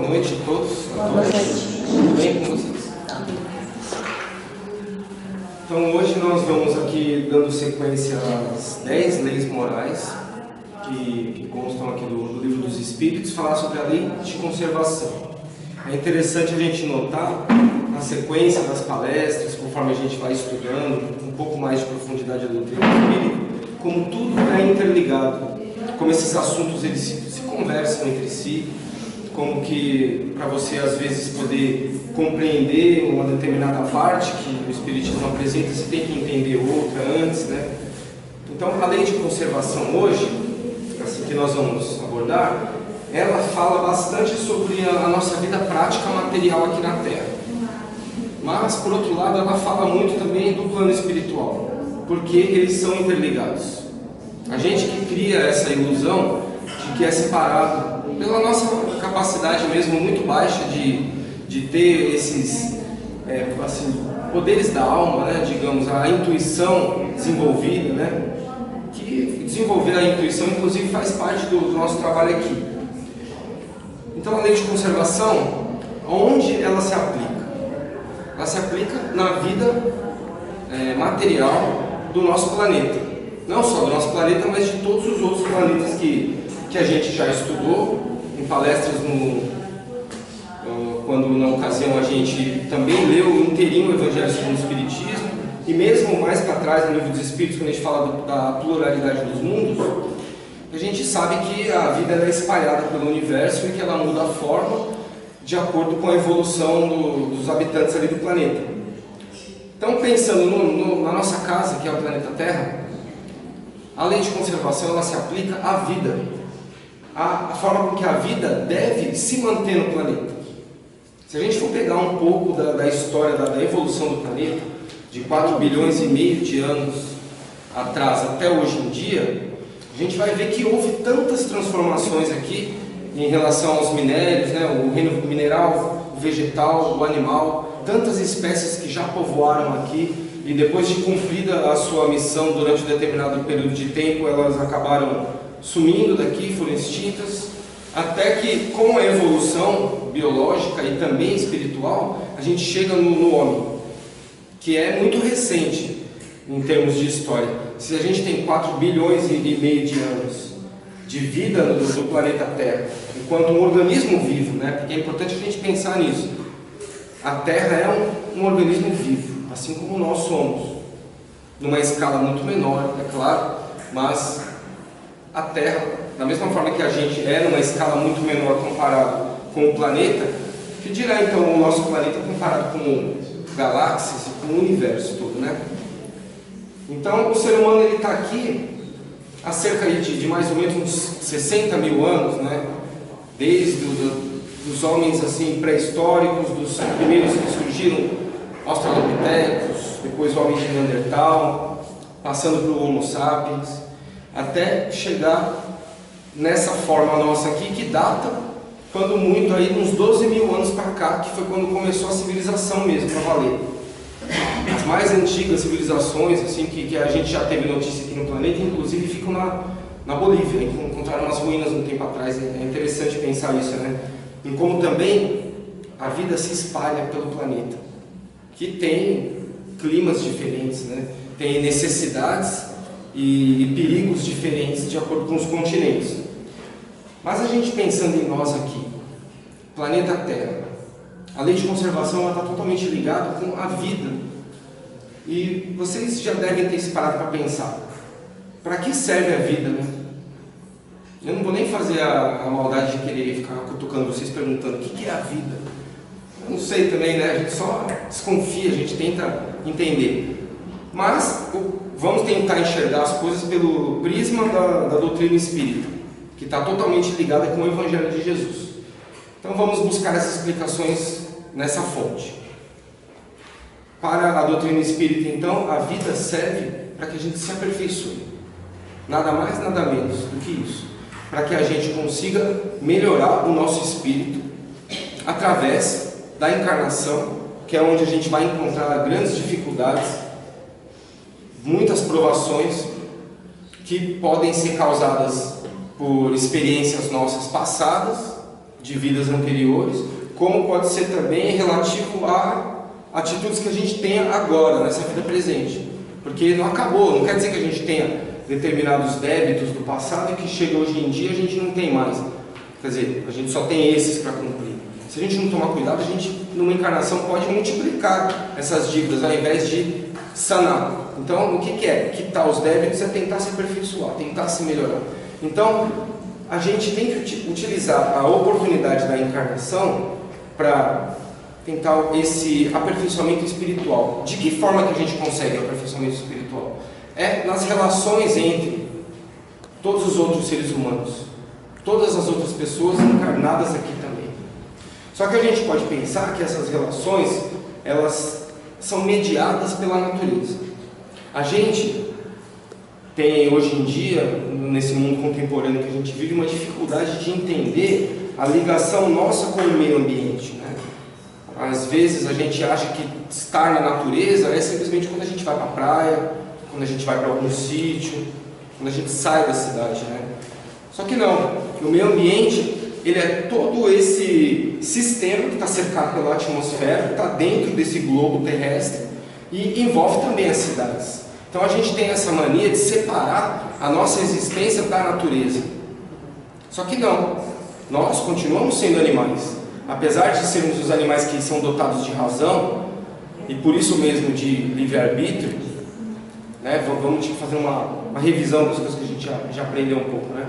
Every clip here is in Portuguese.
Boa noite a todos. Boa noite. Tudo bem com vocês? Então hoje nós vamos aqui dando sequência às 10 leis morais que constam aqui do Livro dos Espíritos, falar sobre a lei de conservação. É interessante a gente notar na sequência das palestras, conforme a gente vai estudando um pouco mais de profundidade a doutrina espírita, como tudo é interligado, como esses assuntos eles se conversam entre si, como que para você às vezes poder compreender uma determinada parte que o Espiritismo apresenta, você tem que entender outra antes, né? Então a lei de conservação hoje, assim que nós vamos abordar, ela fala bastante sobre a nossa vida prática material aqui na Terra. Mas, por outro lado, ela fala muito também do plano espiritual, porque eles são interligados. A gente que cria essa ilusão de que é separado pela nossa capacidade mesmo muito baixa de ter esses poderes da alma, né, digamos, a intuição desenvolvida, né, que desenvolver a intuição inclusive faz parte do nosso trabalho aqui. Então a lei de conservação, onde ela se aplica? Ela se aplica na vida material do nosso planeta. Não só do nosso planeta, mas de todos os outros planetas que a gente já estudou em palestras, quando na ocasião a gente também leu inteirinho o Evangelho segundo o Espiritismo, e mesmo mais para trás no Livro dos Espíritos, quando a gente fala da pluralidade dos mundos, a gente sabe que a vida é espalhada pelo universo e que ela muda a forma de acordo com a evolução dos habitantes ali do planeta. Então, pensando na nossa casa, que é o planeta Terra, a lei de conservação ela se aplica à vida, a forma com que a vida deve se manter no planeta. Se a gente for pegar um pouco da história da evolução do planeta, de 4 bilhões e meio de anos atrás até hoje em dia, a gente vai ver que houve tantas transformações aqui em relação aos minérios, né, o reino mineral, o vegetal, o animal, tantas espécies que já povoaram aqui e depois de cumprida a sua missão durante um determinado período de tempo, elas acabaram sumindo daqui, foram extintas, até que com a evolução biológica e também espiritual, a gente chega no homem, que é muito recente em termos de história. Se a gente tem 4 bilhões e meio de anos de vida do planeta Terra, enquanto um organismo vivo, né? Porque é importante a gente pensar nisso. A Terra é um organismo vivo, assim como nós somos, numa escala muito menor, é claro, mas a Terra, da mesma forma que a gente é numa escala muito menor comparado com o planeta, que dirá então o nosso planeta comparado com galáxias e com o universo todo, né? Então o ser humano ele está aqui há cerca de mais ou menos uns 60 mil anos, né? Desde dos homens assim pré-históricos, dos primeiros que surgiram, australopithecus, depois o homem de Neandertal, passando pelo Homo sapiens, até chegar nessa forma nossa aqui, que data, quando muito, aí uns 12 mil anos para cá, que foi quando começou a civilização mesmo, para valer. As mais antigas civilizações assim, que a gente já teve notícia aqui no planeta, inclusive ficam na Bolívia, encontraram umas ruínas um tempo atrás. É interessante pensar isso, né? E como também a vida se espalha pelo planeta, que tem climas diferentes, né? Tem necessidades e perigos diferentes de acordo com os continentes. Mas a gente pensando em nós aqui, planeta Terra, a lei de conservação está totalmente ligada com a vida. E vocês já devem ter se parado para pensar, para que serve a vida, né? Eu não vou nem fazer a maldade de querer ficar cutucando vocês perguntando o que é a vida. Eu não sei também, né? A gente só desconfia, a gente tenta entender. Mas vamos tentar enxergar as coisas pelo prisma da doutrina espírita, que está totalmente ligada com o Evangelho de Jesus. Então vamos buscar essas explicações nessa fonte. Para a doutrina espírita, então, a vida serve para que a gente se aperfeiçoe. Nada mais, nada menos do que isso. Para que a gente consiga melhorar o nosso espírito através da encarnação, que é onde a gente vai encontrar grandes dificuldades, muitas provações que podem ser causadas por experiências nossas passadas de vidas anteriores, como pode ser também relativo a atitudes que a gente tenha agora, nessa vida presente. Porque não acabou, não quer dizer que a gente tenha determinados débitos do passado e que chega hoje em dia a gente não tem mais. Quer dizer, a gente só tem esses para cumprir. Se a gente não tomar cuidado, a gente, numa encarnação, pode multiplicar essas dívidas ao invés de sanar. Então, o que é? Quitar os débitos é tentar se aperfeiçoar, tentar se melhorar. Então, a gente tem que utilizar a oportunidade da encarnação para tentar esse aperfeiçoamento espiritual. De que forma que a gente consegue o aperfeiçoamento espiritual? É nas relações entre todos os outros seres humanos, todas as outras pessoas encarnadas aqui também. Só que a gente pode pensar que essas relações, elas são mediadas pela natureza. A gente tem hoje em dia, nesse mundo contemporâneo que a gente vive, uma dificuldade de entender a ligação nossa com o meio ambiente, né? Às vezes a gente acha que estar na natureza é simplesmente quando a gente vai para a praia, quando a gente vai para algum sítio, quando a gente sai da cidade, né? Só que não, o meio ambiente, ele é todo esse sistema que está cercado pela atmosfera, que está dentro desse globo terrestre e envolve também as cidades. Então a gente tem essa mania de separar a nossa existência da natureza. Só que não, nós continuamos sendo animais. Apesar de sermos os animais que são dotados de razão, e por isso mesmo de livre-arbítrio, né? Vamos fazer uma revisão das coisas que a gente já aprendeu um pouco, né?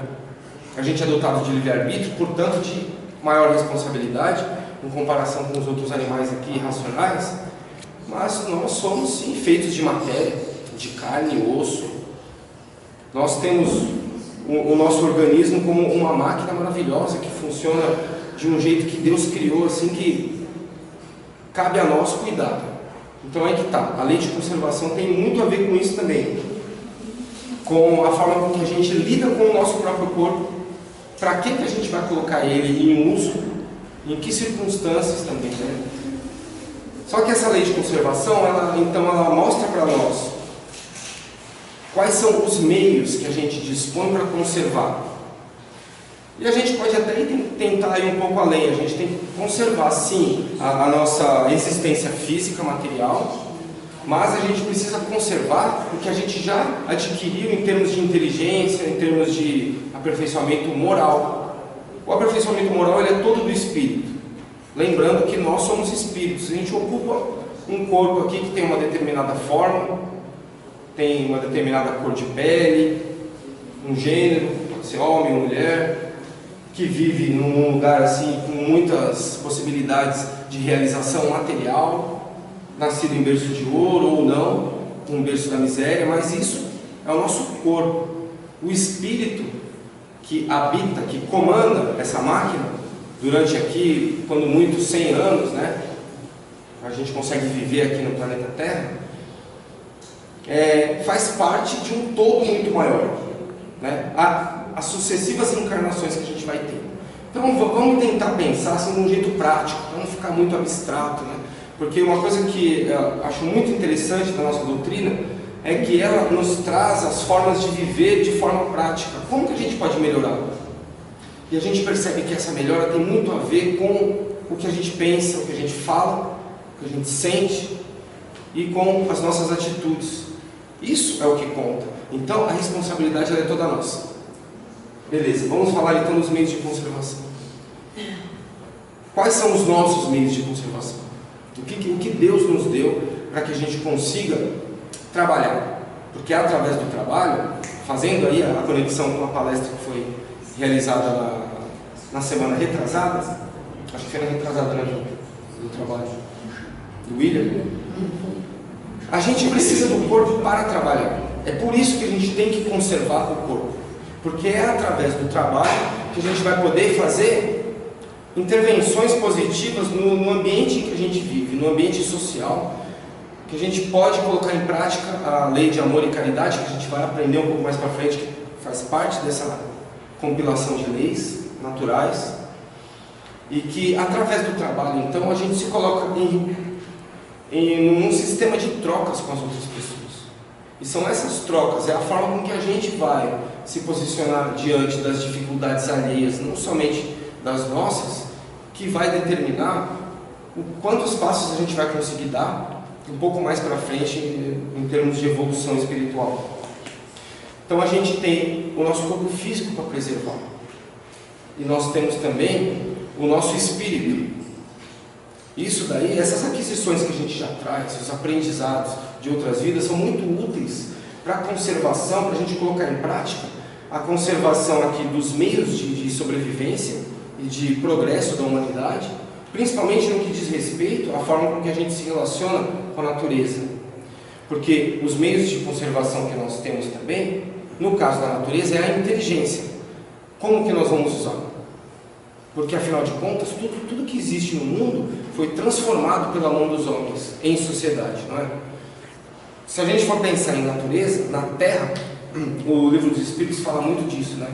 A gente é dotado de livre-arbítrio, portanto de maior responsabilidade em comparação com os outros animais aqui racionais, mas nós somos sim feitos de matéria, de carne e osso. Nós temos o nosso organismo como uma máquina maravilhosa que funciona de um jeito que Deus criou, assim, que cabe a nós cuidar. Então é que tá, a lei de conservação tem muito a ver com isso também, com a forma com que a gente lida com o nosso próprio corpo, para que a gente vai colocar ele em uso, em que circunstâncias também, né? Só que essa lei de conservação, ela mostra para nós quais são os meios que a gente dispõe para conservar. E a gente pode até tentar ir um pouco além. A gente tem que conservar, sim, a nossa existência física, material, mas a gente precisa conservar o que a gente já adquiriu em termos de inteligência, em termos de aperfeiçoamento moral. O aperfeiçoamento moral, ele é todo do espírito. Lembrando que nós somos espíritos. A gente ocupa um corpo aqui que tem uma determinada forma, tem uma determinada cor de pele, um gênero, pode ser homem ou mulher, que vive num lugar assim com muitas possibilidades de realização material, nascido em berço de ouro ou não, um berço da miséria, mas isso é o nosso corpo. O espírito que habita, que comanda essa máquina, durante aqui, quando muito 100 anos, né, a gente consegue viver aqui no planeta Terra, faz parte de um todo muito maior, né? As sucessivas encarnações que a gente vai ter. Então vamos tentar pensar assim, de um jeito prático, para não ficar muito abstrato, né? Porque uma coisa que eu acho muito interessante da nossa doutrina é que ela nos traz as formas de viver de forma prática. Como que a gente pode melhorar? E a gente percebe que essa melhora tem muito a ver com o que a gente pensa, o que a gente fala, o que a gente sente e com as nossas atitudes. Isso é o que conta. Então a responsabilidade ela é toda nossa. Beleza, vamos falar então dos meios de conservação. Quais são os nossos meios de conservação? O que Deus nos deu para que a gente consiga trabalhar? Porque é através do trabalho, fazendo aí a conexão com a palestra que foi realizada na semana retrasada, acho que foi na retrasada, né, do trabalho do William, a gente precisa do corpo para trabalhar. É por isso que a gente tem que conservar o corpo, porque é através do trabalho que a gente vai poder fazer intervenções positivas no ambiente em que a gente vive, no ambiente social, que a gente pode colocar em prática a lei de amor e caridade, que a gente vai aprender um pouco mais para frente, que faz parte dessa compilação de leis naturais, e que através do trabalho, então, a gente se coloca em um sistema de trocas com as outras pessoas. E são essas trocas, é a forma com que a gente vai se posicionar diante das dificuldades alheias, não somente das nossas que vai determinar quantos passos a gente vai conseguir dar um pouco mais para frente em termos de evolução espiritual. Então a gente tem o nosso corpo físico para preservar, e nós temos também o nosso espírito. Isso daí, essas aquisições que a gente já traz, os aprendizados de outras vidas, são muito úteis para a conservação, para a gente colocar em prática a conservação aqui dos meios de sobrevivência e de progresso da humanidade, principalmente no que diz respeito à forma com que a gente se relaciona com a natureza. Porque os meios de conservação que nós temos também, no caso da natureza, é a inteligência. Como que nós vamos usar? Porque, afinal de contas, tudo que existe no mundo foi transformado pela mão dos homens em sociedade, não é? Se a gente for pensar em natureza, na Terra, o Livro dos Espíritos fala muito disso, né?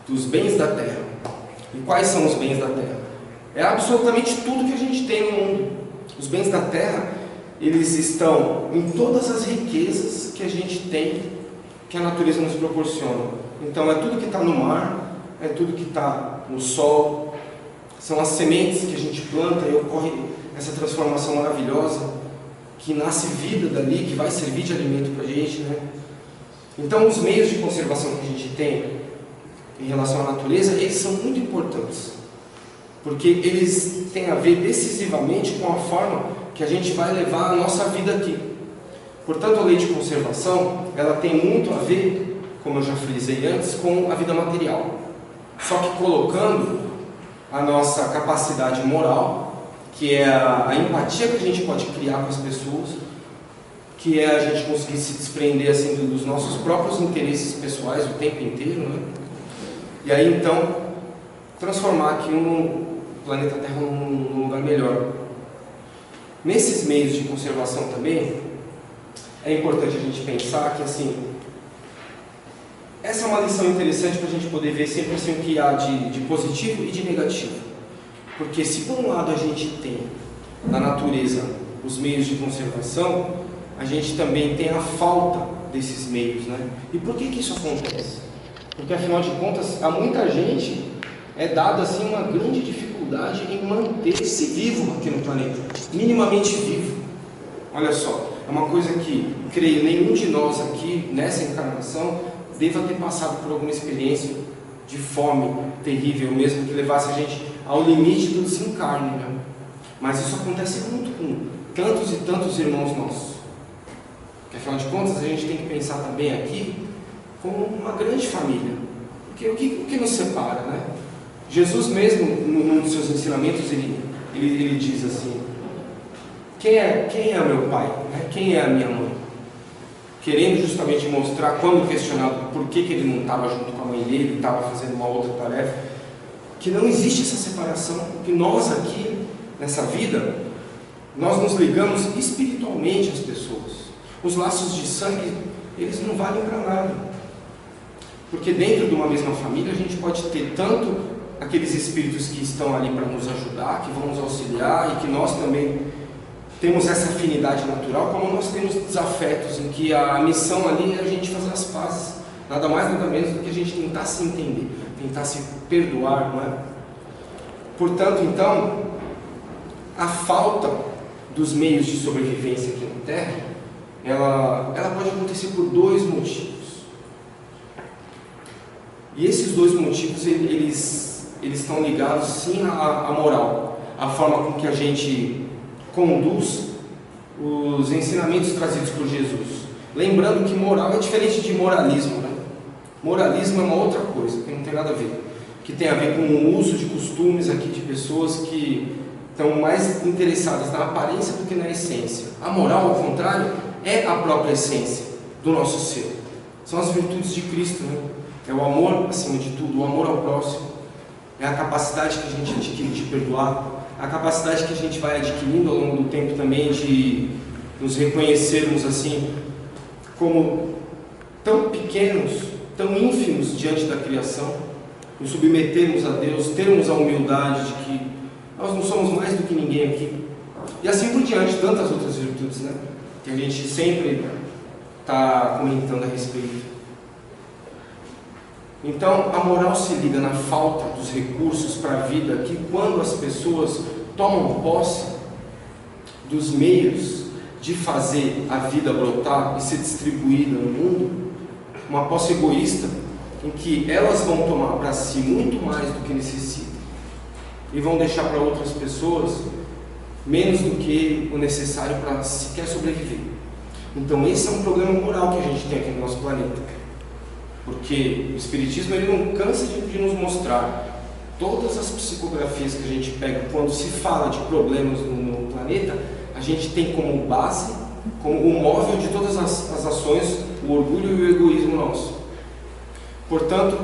Dos bens da Terra. E quais são os bens da Terra? É absolutamente tudo que a gente tem no mundo. Os bens da Terra, eles estão em todas as riquezas que a gente tem, que a natureza nos proporciona. Então é tudo que está no mar, é tudo que está no sol, são as sementes que a gente planta e ocorre essa transformação maravilhosa, que nasce vida dali, que vai servir de alimento para a gente, né? Então os meios de conservação que a gente tem em relação à natureza, eles são muito importantes, porque eles têm a ver decisivamente com a forma que a gente vai levar a nossa vida aqui. Portanto, a lei de conservação, ela tem muito a ver, como eu já frisei antes, com a vida material. Só que colocando a nossa capacidade moral, que é a empatia que a gente pode criar com as pessoas, que é a gente conseguir se desprender assim, dos nossos próprios interesses pessoais o tempo inteiro, né? E aí então transformar aqui o planeta Terra num lugar melhor. Nesses meios de conservação também é importante a gente pensar que assim, essa é uma lição interessante para a gente poder ver sempre assim, o que há de positivo e de negativo. Porque se por um lado a gente tem na natureza os meios de conservação, a gente também tem a falta desses meios, né? E por que isso acontece? Porque afinal de contas, a muita gente é dada assim uma grande dificuldade em manter-se vivo aqui no planeta, minimamente vivo. Olha só, é uma coisa que creio nenhum de nós aqui nessa encarnação deva ter passado por alguma experiência de fome terrível, mesmo que levasse a gente ao limite do desencarne, né? Mas isso acontece muito com tantos e tantos irmãos nossos. Porque afinal de contas a gente tem que pensar também aqui como uma grande família. Porque o que nos separa, né? Jesus mesmo, num dos seus ensinamentos, ele diz assim: quem é o meu pai? Né? Quem é a minha mãe? Querendo justamente mostrar, quando questionado por que ele não estava junto com a mãe dele, estava fazendo uma outra tarefa, que não existe essa separação, que nós aqui, nessa vida, nós nos ligamos espiritualmente às pessoas. Os laços de sangue, eles não valem para nada. Porque dentro de uma mesma família, a gente pode ter tanto aqueles espíritos que estão ali para nos ajudar, que vão nos auxiliar, e que nós também temos essa afinidade natural, como nós temos desafetos, em que a missão ali é a gente fazer as pazes, nada mais nada menos do que a gente tentar se entender, tentar se perdoar, não é? Portanto, então, a falta dos meios de sobrevivência aqui na Terra, ela pode acontecer por dois motivos. E esses dois motivos, eles estão ligados sim à moral, à forma com que a gente conduz os ensinamentos trazidos por Jesus. Lembrando que moral é diferente de moralismo, né? Moralismo é uma outra coisa, que não tem nada a ver. Que tem a ver com o uso de costumes aqui de pessoas que estão mais interessadas na aparência do que na essência. A moral, ao contrário, é a própria essência do nosso ser. São as virtudes de Cristo, né? É o amor acima de tudo, o amor ao próximo. É a capacidade que a gente adquire de perdoar, a capacidade que a gente vai adquirindo ao longo do tempo também de nos reconhecermos assim como tão pequenos, tão ínfimos diante da criação, nos submetermos a Deus, termos a humildade de que nós não somos mais do que ninguém aqui, e assim por diante, tantas outras virtudes, né? Que a gente sempre está comentando a respeito. Então, a moral se liga na falta dos recursos para a vida, que quando as pessoas tomam posse dos meios de fazer a vida brotar e ser distribuída no mundo, uma posse egoísta, em que elas vão tomar para si muito mais do que necessitam e vão deixar para outras pessoas menos do que o necessário para sequer sobreviver. Então esse é um problema moral que a gente tem aqui no nosso planeta, porque o Espiritismo ele não cansa de nos mostrar todas as psicografias que a gente pega quando se fala de problemas no planeta. A gente tem como base, como o móvel de todas as ações, o orgulho e o egoísmo nosso. Portanto,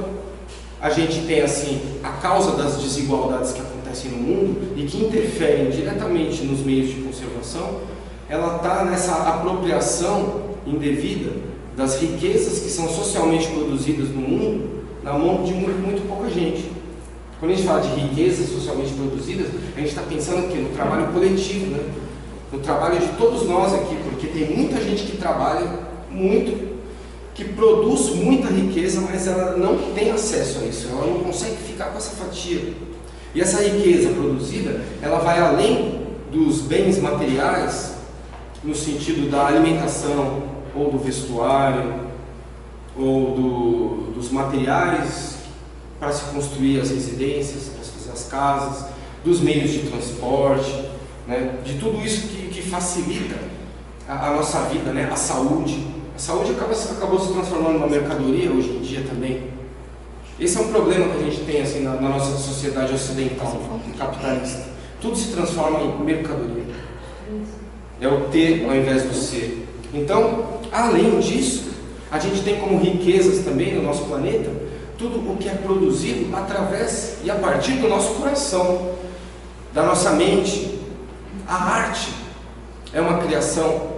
a gente tem assim a causa das desigualdades que acontecem no mundo e que interferem diretamente nos meios de conservação. Ela está nessa apropriação indevida das riquezas que são socialmente produzidas no mundo na mão de muito pouca gente. Quando a gente fala de riquezas socialmente produzidas, a gente está pensando aqui no trabalho coletivo, né? No trabalho de todos nós aqui, porque tem muita gente que trabalha muito, que produz muita riqueza, mas ela não tem acesso a isso, ela não consegue ficar com essa fatia. E essa riqueza produzida, ela vai além dos bens materiais, no sentido da alimentação, ou do vestuário, ou dos materiais para se construir as residências, para se fazer as casas, dos meios de transporte, né? De tudo isso que facilita a nossa vida, né? A saúde. A saúde acabou se transformando numa mercadoria hoje em dia também. Esse é um problema que a gente tem assim, na nossa sociedade ocidental, capitalista. Tudo se transforma em mercadoria. É o ter ao invés do ser. Então, além disso, a gente tem como riquezas também no nosso planeta tudo o que é produzido através e a partir do nosso coração, da nossa mente. A arte é uma criação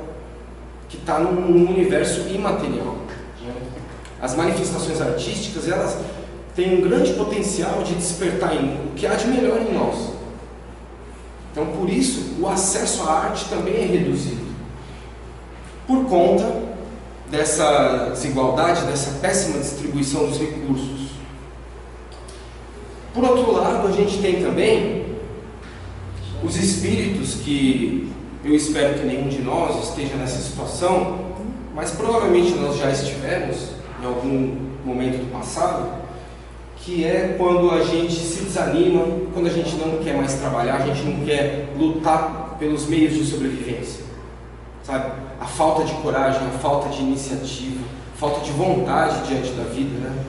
que está num universo imaterial, né? As manifestações artísticas, elas têm um grande potencial de despertar o que há de melhor em nós. Então, por isso, o acesso à arte também é reduzido, por conta dessa desigualdade, dessa péssima distribuição dos recursos. Por outro lado, a gente tem também os espíritos que eu espero que nenhum de nós esteja nessa situação, mas provavelmente nós já estivemos em algum momento do passado, que é quando a gente se desanima, quando a gente não quer mais trabalhar, a gente não quer lutar pelos meios de sobrevivência, sabe? A falta de coragem, a falta de iniciativa, a falta de vontade diante da vida, né?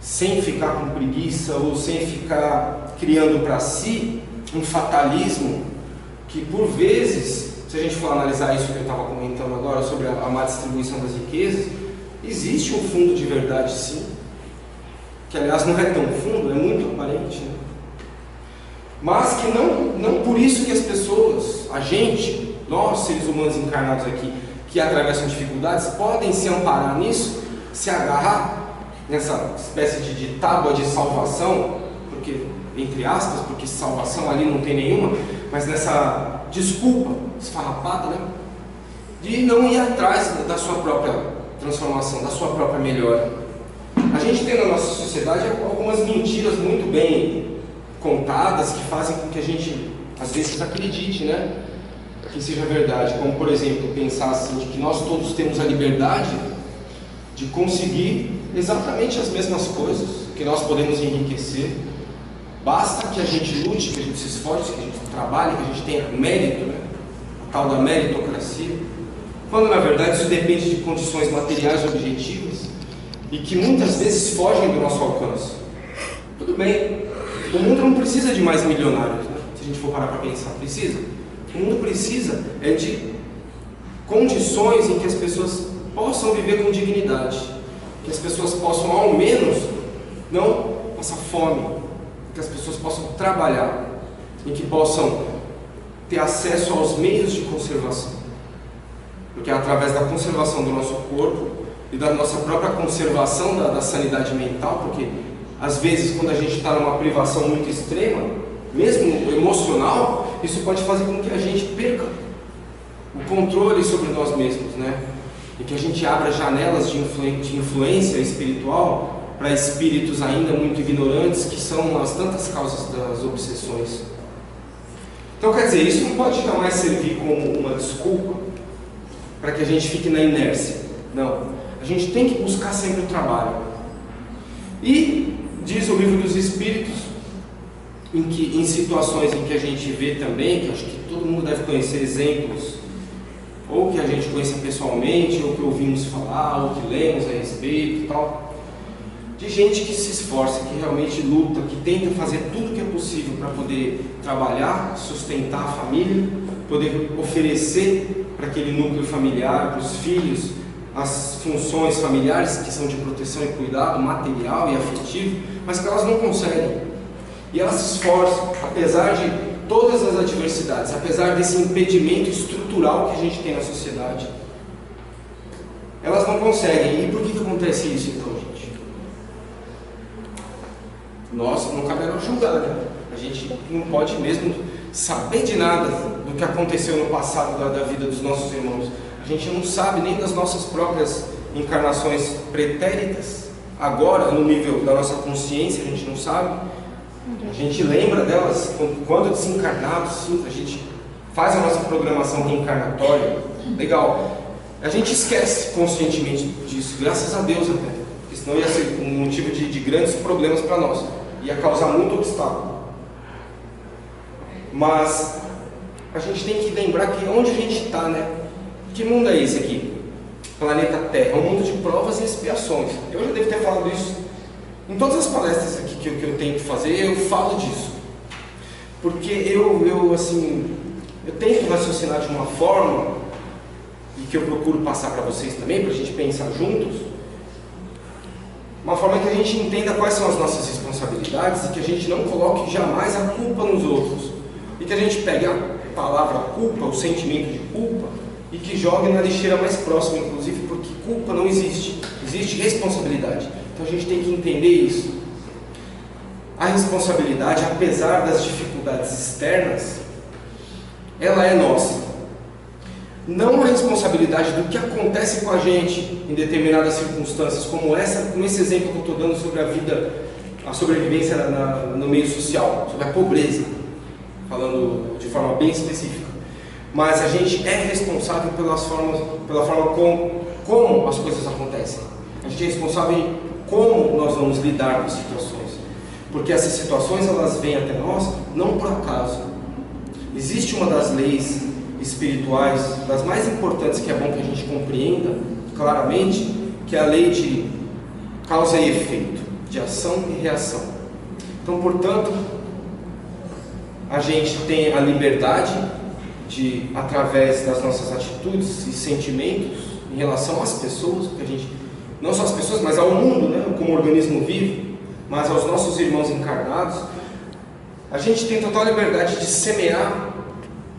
Sem ficar com preguiça ou sem ficar criando para si um fatalismo que, por vezes, se a gente for analisar isso que eu estava comentando agora sobre a má distribuição das riquezas, existe um fundo de verdade, sim, que aliás não é tão fundo, é muito aparente, né? Mas que não por isso que as pessoas, a gente, nós seres humanos encarnados aqui, que atravessam dificuldades, podem se amparar nisso, se agarrar nessa espécie de tábua de salvação, porque, entre aspas, porque salvação ali não tem nenhuma, mas nessa desculpa esfarrapada, né? De não ir atrás da sua própria transformação, da sua própria melhora. A gente tem na nossa sociedade algumas mentiras muito bem contadas que fazem com que a gente, às vezes, acredite, né? Que seja verdade. Como, por exemplo, pensar assim, de que nós todos temos a liberdade de conseguir exatamente as mesmas coisas, que nós podemos enriquecer. Basta que a gente lute, que a gente se esforce, que a gente trabalhe, que a gente tenha mérito, né? A tal da meritocracia. Quando, na verdade, isso depende de condições materiais objetivas e que muitas vezes fogem do nosso alcance. Tudo bem, o mundo não precisa de mais milionários, né? Se a gente for parar para pensar, precisa. O mundo precisa de condições em que as pessoas possam viver com dignidade, que as pessoas possam, ao menos, não passar fome, que as pessoas possam trabalhar e que possam ter acesso aos meios de conservação. Porque é através da conservação do nosso corpo e da nossa própria conservação da sanidade mental, porque às vezes quando a gente está numa privação muito extrema, mesmo emocional, isso pode fazer com que a gente perca o controle sobre nós mesmos, né? E que a gente abra janelas de influência espiritual para espíritos ainda muito ignorantes, que são as tantas causas das obsessões. Então, quer dizer, isso não pode jamais servir como uma desculpa para que a gente fique na inércia. Não. A gente tem que buscar sempre o trabalho. E diz o Livro dos Espíritos, em situações em que a gente vê também, que acho que todo mundo deve conhecer exemplos, ou que a gente conheça pessoalmente, ou que ouvimos falar, ou que lemos a respeito e tal, de gente que se esforça, que realmente luta, que tenta fazer tudo o que é possível para poder trabalhar, sustentar a família, poder oferecer para aquele núcleo familiar, para os filhos, as funções familiares que são de proteção e cuidado material e afetivo, mas que elas não conseguem. E elas se esforçam, apesar de todas as adversidades, apesar desse impedimento estrutural que a gente tem na sociedade. Elas não conseguem. E por que acontece isso então, gente? Nós não cabe a nós julgar, né? A gente não pode mesmo saber de nada do que aconteceu no passado da vida dos nossos irmãos. A gente não sabe nem das nossas próprias encarnações pretéritas. Agora, no nível da nossa consciência, a gente não sabe. A gente lembra delas quando desencarnados, sim, a gente faz a nossa programação reencarnatória. Legal. A gente esquece conscientemente disso, graças a Deus até. Porque senão ia ser um motivo de grandes problemas para nós. Ia causar muito obstáculo. Mas a gente tem que lembrar que onde a gente está, né? Que mundo é esse aqui? Planeta Terra. É um mundo de provas e expiações. Eu já devo ter falado isso em todas as palestras aqui que eu tento fazer, eu falo disso. Porque eu tento raciocinar de uma forma, e que eu procuro passar para vocês também, para a gente pensar juntos, uma forma que a gente entenda quais são as nossas responsabilidades e que a gente não coloque jamais a culpa nos outros. E que a gente pegue a palavra culpa, o sentimento de culpa, e que jogue na lixeira mais próxima, inclusive, porque culpa não existe. Existe responsabilidade. Então a gente tem que entender isso. A responsabilidade, apesar das dificuldades externas, ela é nossa. Não a responsabilidade do que acontece com a gente em determinadas circunstâncias, como esse exemplo que eu estou dando sobre a vida, a sobrevivência no meio social, sobre a pobreza, falando de forma bem específica. Mas a gente é responsável pela forma como as coisas acontecem. A gente é responsável em como nós vamos lidar com as situações. Porque essas situações, elas vêm até nós não por acaso. Existe uma das leis espirituais, das mais importantes, que é bom que a gente compreenda claramente, que é a lei de causa e efeito, de ação e reação. Então, portanto, a gente tem a liberdade de, através das nossas atitudes e sentimentos em relação às pessoas, porque a gente, não só às pessoas, mas ao mundo, né, como organismo vivo, mas aos nossos irmãos encarnados, a gente tem total liberdade de semear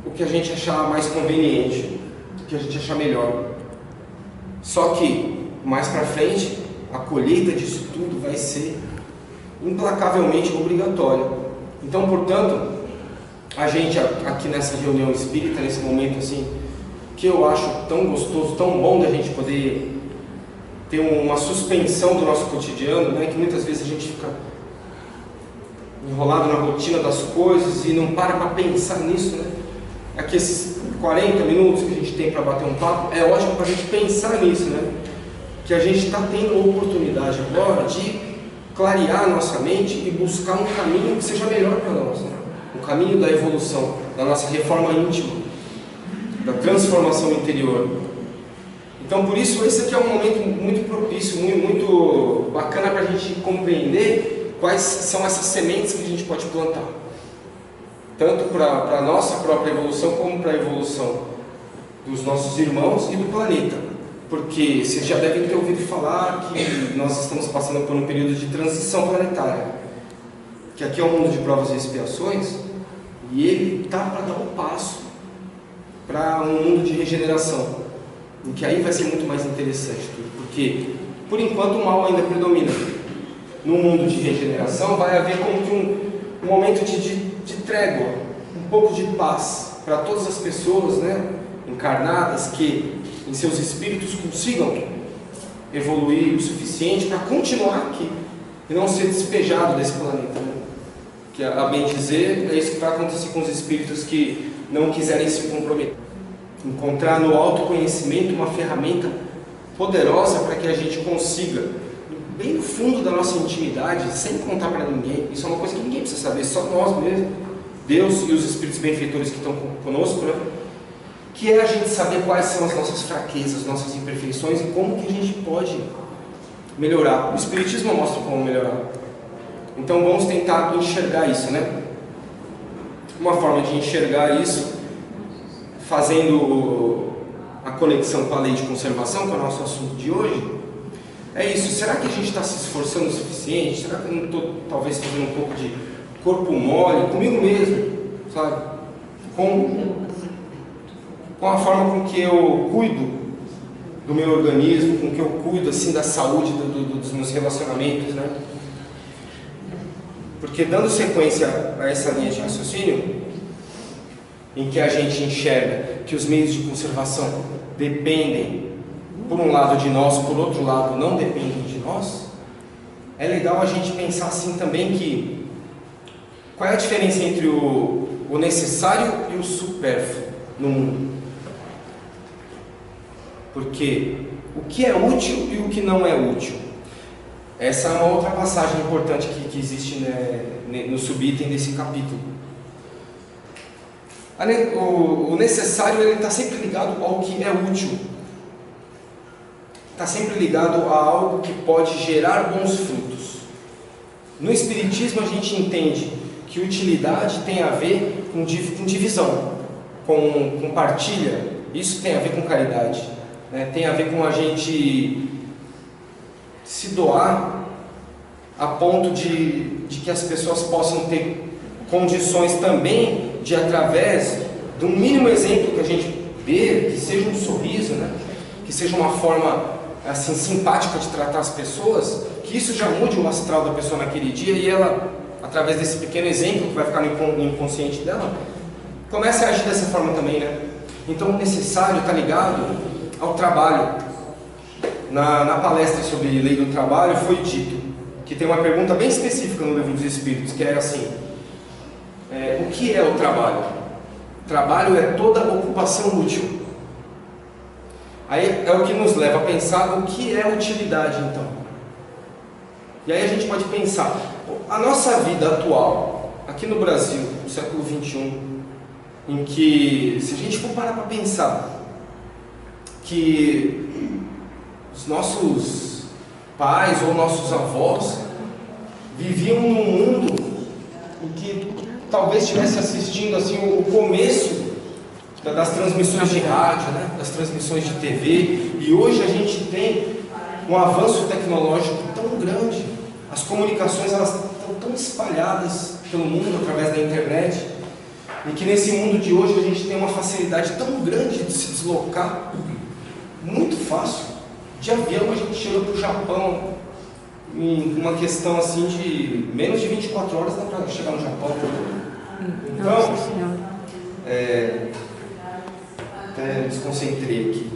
o que a gente achar mais conveniente, o que a gente achar melhor. Só que, mais para frente, a colheita disso tudo vai ser implacavelmente obrigatória. Então, portanto, a gente aqui nessa reunião espírita, nesse momento assim, que eu acho tão gostoso, tão bom da gente poder ter uma suspensão do nosso cotidiano, né, que muitas vezes a gente fica enrolado na rotina das coisas e não para pensar nisso, né? Aqui esses 40 minutos que a gente tem para bater um papo, é ótimo para a gente pensar nisso, né? Que a gente está tendo a oportunidade agora de clarear a nossa mente e buscar um caminho que seja melhor para nós, né? O caminho da evolução, da nossa reforma íntima, da transformação interior. Então, por isso, esse aqui é um momento muito propício, muito bacana para a gente compreender quais são essas sementes que a gente pode plantar. Tanto para a nossa própria evolução, como para a evolução dos nossos irmãos e do planeta. Porque vocês já devem ter ouvido falar que nós estamos passando por um período de transição planetária. Que aqui é um mundo de provas e expiações, e ele está para dar um passo para um mundo de regeneração. E que aí vai ser muito mais interessante tudo. Porque, por enquanto, o mal ainda predomina. No mundo de regeneração vai haver como que um momento de trégua, um pouco de paz para todas as pessoas, né, encarnadas que em seus espíritos consigam evoluir o suficiente para continuar aqui e não ser despejado desse planeta, né? Que, a bem dizer, é isso que vai acontecer com os espíritos que não quiserem se comprometer. Encontrar no autoconhecimento uma ferramenta poderosa para que a gente consiga, bem no fundo da nossa intimidade, sem contar para ninguém, isso é uma coisa que ninguém precisa saber, só nós mesmos, Deus e os espíritos benfeitores que estão conosco, né? Que é a gente saber quais são as nossas fraquezas, nossas imperfeições e como que a gente pode melhorar. O Espiritismo mostra como melhorar. Então vamos tentar enxergar isso, né? Uma forma de enxergar isso, fazendo a conexão com a lei de conservação, que é o nosso assunto de hoje, é isso. Será que a gente está se esforçando o suficiente? Será que eu não estou, talvez, fazendo um pouco de corpo mole comigo mesmo, sabe? Com a forma com que eu cuido do meu organismo, com que eu cuido assim da saúde dos meus relacionamentos, né? Porque dando sequência a essa linha de raciocínio, em que a gente enxerga que os meios de conservação dependem, por um lado, de nós, por outro lado, não dependem de nós, é legal a gente pensar assim também que qual é a diferença entre o necessário e o supérfluo no mundo? Porque o que é útil e o que não é útil? Essa é uma outra passagem importante que existe, né, no subitem desse capítulo. O necessário está sempre ligado ao que é útil. Está sempre ligado a algo que pode gerar bons frutos. No Espiritismo a gente entende que utilidade tem a ver com divisão, com partilha. Isso tem a ver com caridade, né? Tem a ver com a gente se doar a ponto de que as pessoas possam ter condições também de, através de um mínimo exemplo que a gente vê, que seja um sorriso, né? Que seja uma forma assim simpática de tratar as pessoas, que isso já mude o astral da pessoa naquele dia e ela, através desse pequeno exemplo que vai ficar no inconsciente dela, comece a agir dessa forma também, né? Então o necessário está ligado ao trabalho. Na palestra sobre lei do trabalho foi dito que tem uma pergunta bem específica no Livro dos Espíritos, que é assim: o que é o trabalho? Trabalho é toda ocupação útil. Aí é o que nos leva a pensar o que é utilidade, então. E aí a gente pode pensar, a nossa vida atual, aqui no Brasil, no século XXI, em que, se a gente for parar para pensar, que os nossos pais ou nossos avós viviam num mundo em que talvez estivesse assistindo assim o começo das transmissões de rádio, né? Das transmissões de TV, e hoje a gente tem um avanço tecnológico tão grande, as comunicações elas estão tão espalhadas pelo mundo através da internet, e que nesse mundo de hoje a gente tem uma facilidade tão grande de se deslocar, muito fácil. De avião a gente chega para o Japão em uma questão assim de menos de 24 horas, dá para chegar no Japão. Então, até desconcentrei aqui.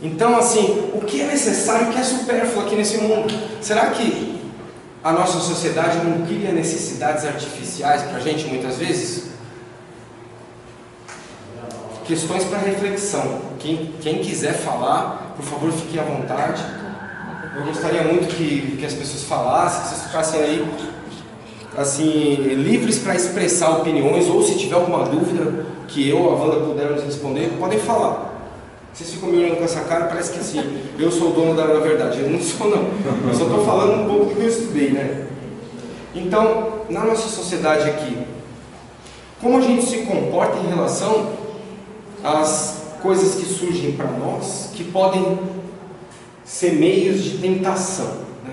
Então, assim, o que é necessário e o que é supérfluo aqui nesse mundo? Será que a nossa sociedade não cria necessidades artificiais para a gente muitas vezes? Questões para reflexão. Quem quiser falar, por favor, fique à vontade. Eu gostaria muito que as pessoas falassem, que vocês ficassem aí assim, livres para expressar opiniões, ou se tiver alguma dúvida que eu ou a Wanda pudermos responder, podem falar. Vocês ficam me olhando com essa cara, parece que assim, eu sou o dono da verdade. Eu não sou, não. Eu só estou falando um pouco do que eu estudei, né? Então, na nossa sociedade aqui, como a gente se comporta em relação às coisas que surgem para nós, que podem ser meios de tentação, né?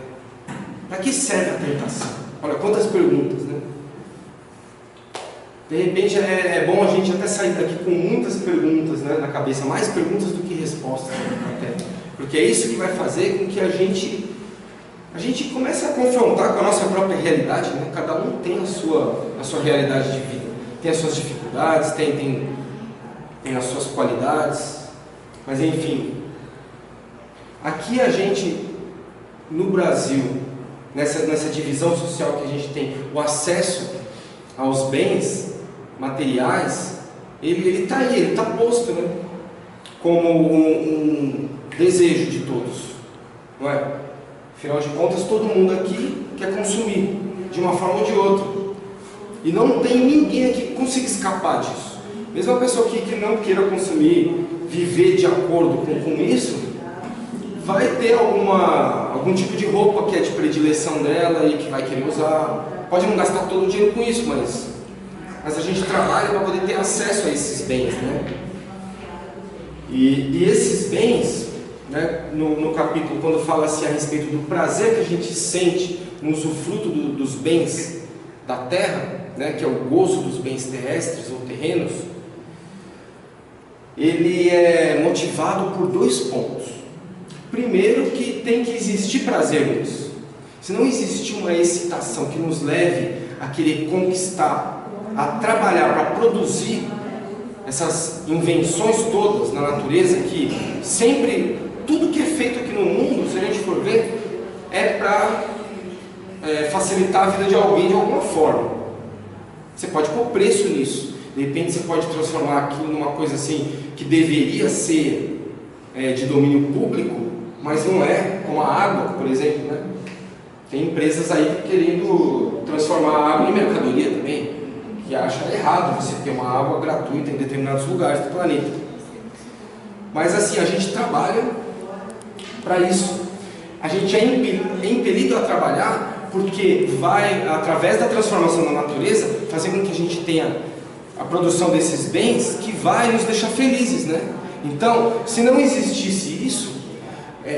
Para que serve a tentação? Olha, quantas perguntas, né? De repente é bom a gente até sair daqui com muitas perguntas, né, na cabeça, mais perguntas do que respostas, até. Porque é isso que vai fazer com que a gente comece a confrontar com a nossa própria realidade, né? Cada um tem a sua realidade de vida, tem as suas dificuldades, tem as suas qualidades, mas enfim, aqui a gente, no Brasil, nessa divisão social que a gente tem, o acesso aos bens materiais, ele está aí, ele está posto, né? Como um desejo de todos, não é? Afinal de contas, todo mundo aqui quer consumir, de uma forma ou de outra. E não tem ninguém aqui que consiga escapar disso. Mesmo a pessoa que não queira consumir, viver de acordo com isso, vai ter algum tipo de roupa que é de predileção dela e que vai querer usar. Pode não gastar todo o dinheiro com isso, mas a gente trabalha para poder ter acesso a esses bens, né? E esses bens, né, no capítulo, quando fala-se a respeito do prazer que a gente sente no usufruto dos bens da terra, né, que é o gozo dos bens terrestres ou terrenos, ele é motivado por 2 pontos. Primeiro, que tem que existir prazer nisso. Se não existir uma excitação que nos leve a querer conquistar, a trabalhar para produzir essas invenções todas na natureza, que sempre, tudo que é feito aqui no mundo, se a gente for ver, é para facilitar a vida de alguém de alguma forma. Você pode pôr preço nisso. De repente você pode transformar aquilo numa coisa assim que deveria ser de domínio público, mas não é, como a água, por exemplo, né? Tem empresas aí querendo transformar a água em mercadoria também, que acha errado você ter uma água gratuita em determinados lugares do planeta. Mas assim, a gente trabalha para isso. A gente é impelido a trabalhar porque vai, através da transformação da natureza, fazer com que a gente tenha a produção desses bens que vai nos deixar felizes, né? Então, se não existisse isso,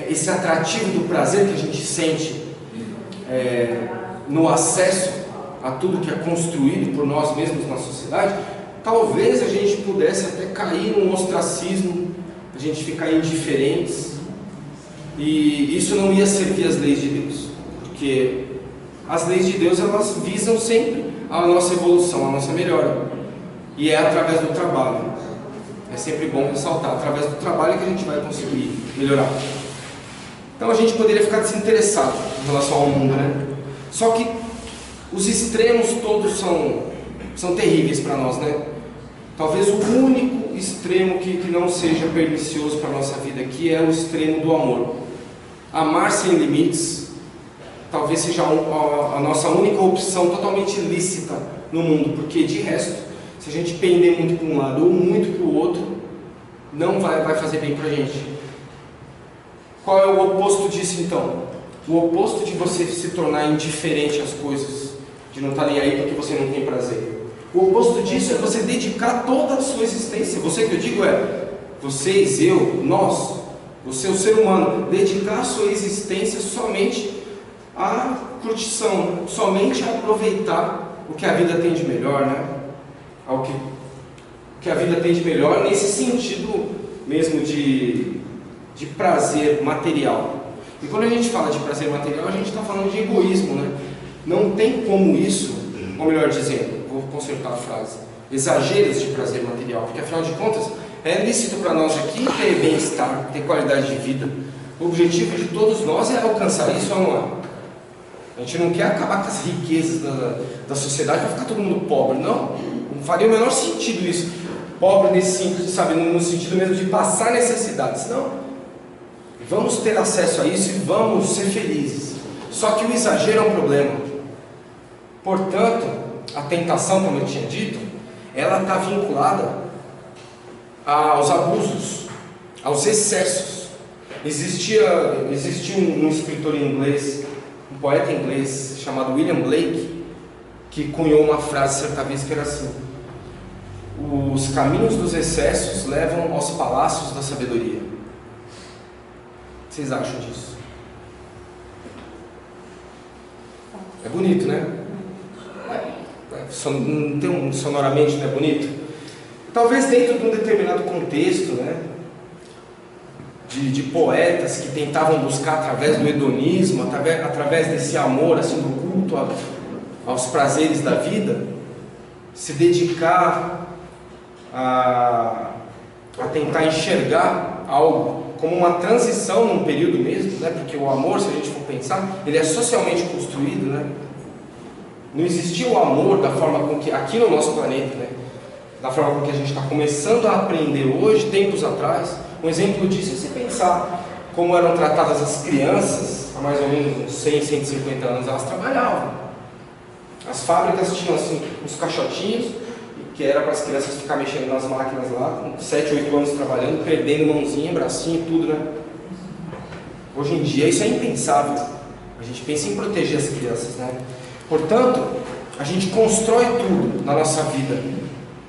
esse atrativo do prazer que a gente sente no acesso a tudo que é construído por nós mesmos na sociedade, talvez a gente pudesse até cair num ostracismo, a gente ficar indiferentes, e isso não ia servir às leis de Deus, porque as leis de Deus, elas visam sempre a nossa evolução, a nossa melhora, e é através do trabalho. É sempre bom ressaltar, através do trabalho que a gente vai conseguir melhorar. Então a gente poderia ficar desinteressado em relação ao mundo, né? Só que os extremos todos são terríveis para nós, né? Talvez o único extremo que não seja pernicioso para a nossa vida aqui é o extremo do amor. Amar sem limites talvez seja a nossa única opção totalmente lícita no mundo, porque de resto, se a gente pender muito para um lado ou muito para o outro, não vai fazer bem para a gente. Qual é o oposto disso então? O oposto de você se tornar indiferente às coisas, de não estar nem aí porque você não tem prazer. O oposto disso é você dedicar toda a sua existência. Você que eu digo vocês, eu, nós, você, o ser humano, dedicar a sua existência somente à curtição, somente a aproveitar o que a vida tem de melhor, né? Ao que a vida tem de melhor nesse sentido mesmo de prazer material. E quando a gente fala de prazer material, a gente está falando de egoísmo, né? Não tem como isso, ou melhor dizendo, vou consertar a frase, exageros de prazer material, porque afinal de contas é lícito para nós aqui ter bem-estar, ter qualidade de vida. O objetivo de todos nós é alcançar isso ou não é? A gente não quer acabar com as riquezas da sociedade para ficar todo mundo pobre, não faria o menor sentido isso. Pobre nesse sentido, sabe, no sentido mesmo de passar necessidades, não. Vamos ter acesso a isso e vamos ser felizes. Só que o exagero é um problema. Portanto, a tentação, como eu tinha dito, ela está vinculada aos abusos, aos excessos. Existiu um escritor inglês, um poeta inglês chamado William Blake, que cunhou uma frase certa vez que era assim: os caminhos dos excessos levam aos palácios da sabedoria. O que vocês acham disso? É bonito, né? Sonoramente não é bonito? Talvez dentro de um determinado contexto, né? De poetas que tentavam buscar através do hedonismo, através desse amor, assim, do culto aos prazeres da vida, se dedicar a tentar enxergar algo como uma transição num período mesmo, né? Porque o amor, se a gente for pensar, ele é socialmente construído, né? Não existia o amor da forma com que, aqui no nosso planeta, né? Da forma com que a gente está começando a aprender hoje, tempos atrás. Um exemplo disso é você pensar como eram tratadas as crianças, há mais ou menos uns 100, 150 anos, elas trabalhavam. As fábricas tinham assim, uns caixotinhos, que era para as crianças ficar mexendo nas máquinas lá, com 7, 8 anos trabalhando, perdendo mãozinha, bracinho, tudo, né? Hoje em dia isso é impensável. A gente pensa em proteger as crianças, né? Portanto, a gente constrói tudo na nossa vida.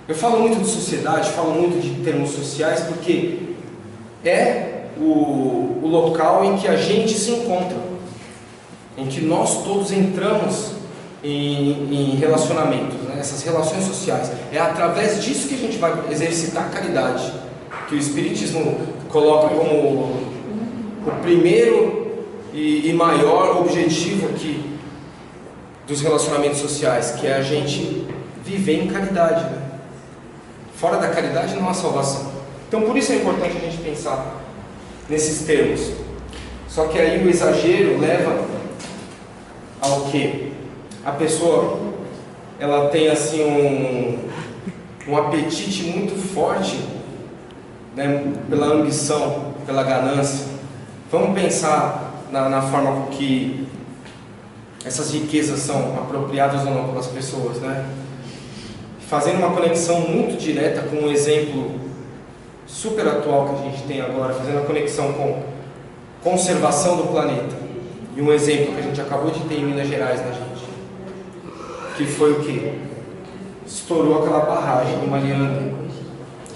Eu falo muito de sociedade, falo muito de termos sociais, porque é o local em que a gente se encontra, em que nós todos entramos em relacionamentos, né? Essas relações sociais. É através disso que a gente vai exercitar a caridade, que o Espiritismo coloca como o primeiro e maior objetivo aqui dos relacionamentos sociais, que é a gente viver em caridade, né? Fora da caridade não há salvação. Então por isso é importante a gente pensar nesses termos. Só que aí o exagero leva ao quê? A pessoa, ela tem assim um apetite muito forte, né, pela ambição, pela ganância. Vamos pensar na forma com que essas riquezas são apropriadas ou não pelas pessoas, né? Fazendo uma conexão muito direta com um exemplo super atual que a gente tem agora, fazendo a conexão com conservação do planeta. E um exemplo que a gente acabou de ter em Minas Gerais, né, gente? Que foi o quê? Estourou aquela barragem em Mariana,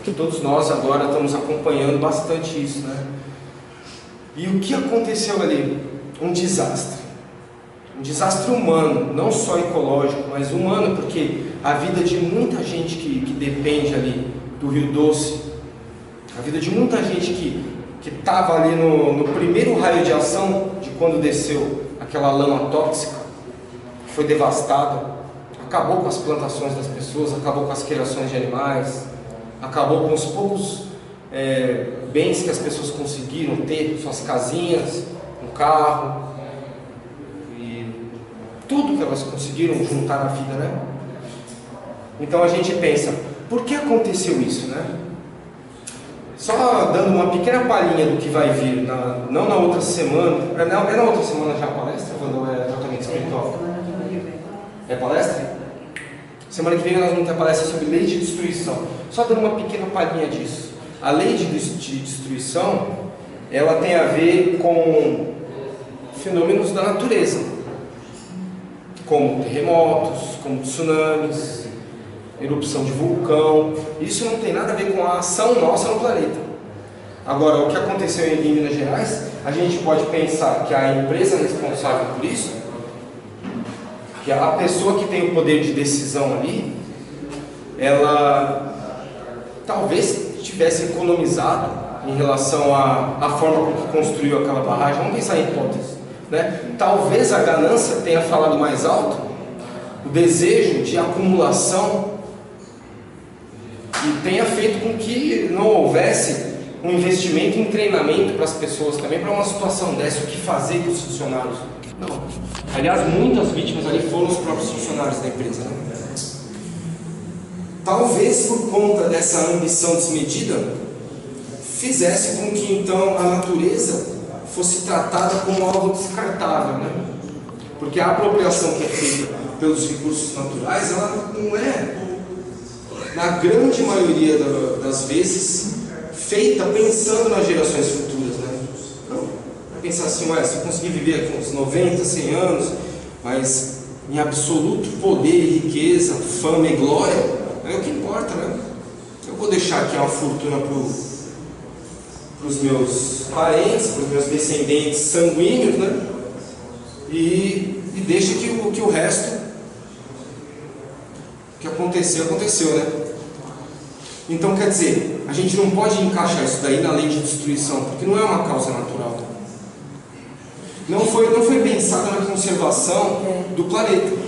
que todos nós agora estamos acompanhando bastante isso, né? E o que aconteceu ali? Um desastre. Um desastre humano, não só ecológico, mas humano, porque a vida de muita gente que depende ali do Rio Doce, a vida de muita gente que estava ali no primeiro raio de ação de quando desceu aquela lama tóxica, foi devastada, acabou com as plantações das pessoas, acabou com as criações de animais, acabou com os poucos bens que as pessoas conseguiram ter, suas casinhas, um carro, e tudo que elas conseguiram juntar na vida, né? Então a gente pensa, por que aconteceu isso, né? Só dando uma pequena palhinha do que vai vir, não na outra semana, é na outra semana já a palestra, quando é tratamento espiritual? É palestra? Semana que vem nós vamos ter palestra sobre lei de destruição. Só dando uma pequena palhinha disso. A lei de destruição, ela tem a ver com fenômenos da natureza, como terremotos, como tsunamis, erupção de vulcão. Isso não tem nada a ver com a ação nossa no planeta. Agora, o que aconteceu em Minas Gerais, a gente pode pensar que a empresa responsável por isso, que a pessoa que tem o poder de decisão ali, ela talvez tivesse economizado em relação à forma como construiu aquela barragem. Vamos pensar em hipótese, né? Talvez a ganância tenha falado mais alto, o desejo de acumulação, e tenha feito com que não houvesse um investimento em treinamento para as pessoas também, para uma situação dessa, o que fazer com os funcionários. Não. Aliás, muitas vítimas ali foram os próprios funcionários da empresa, né? Talvez por conta dessa ambição desmedida, fizesse com que então a natureza fosse tratada como algo descartável, né? Porque a apropriação que é feita pelos recursos naturais, ela não é, na grande maioria das vezes, feita pensando nas gerações futuras, né? Não. Pensar assim, se eu conseguir viver aqui uns 90, 100 anos, mas em absoluto poder e riqueza, fama e glória, é o que importa, né? Eu vou deixar aqui uma fortuna para os meus parentes, para os meus descendentes sanguíneos, né? E deixa que o resto que aconteceu, né? Então, quer dizer, a gente não pode encaixar isso daí na lei de destruição, porque não é uma causa natural. Não foi pensado na conservação do planeta,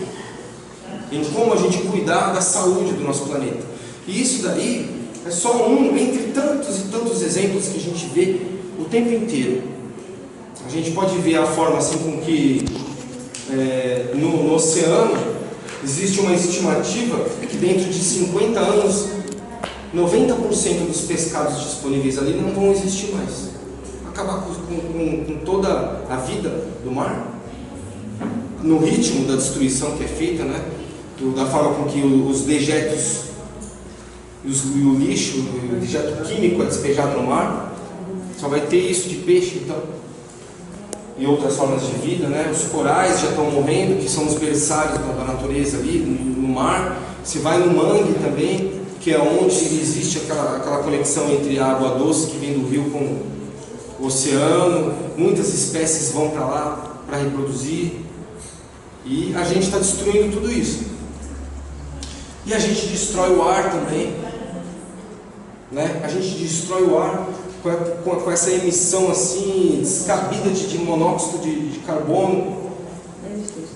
em como a gente cuidar da saúde do nosso planeta. E isso daí é só um entre tantos e tantos exemplos que a gente vê o tempo inteiro. A gente pode ver a forma assim com que no oceano existe uma estimativa que dentro de 50 anos 90% dos pescados disponíveis ali não vão existir mais. Acabar com toda a vida do mar, no ritmo da destruição que é feita, né? Da forma com que os dejetos e o lixo, o dejeto químico é despejado no mar. Só vai ter isso de peixe, então, e outras formas de vida, né? Os corais já estão morrendo, que são os berçários da natureza ali no mar. Se vai no mangue também, que é onde existe aquela conexão entre a água doce que vem do rio com o oceano, muitas espécies vão para lá para reproduzir, e a gente está destruindo tudo isso. E a gente destrói o ar também, né? A gente destrói o ar com essa emissão assim descabida de monóxido de carbono,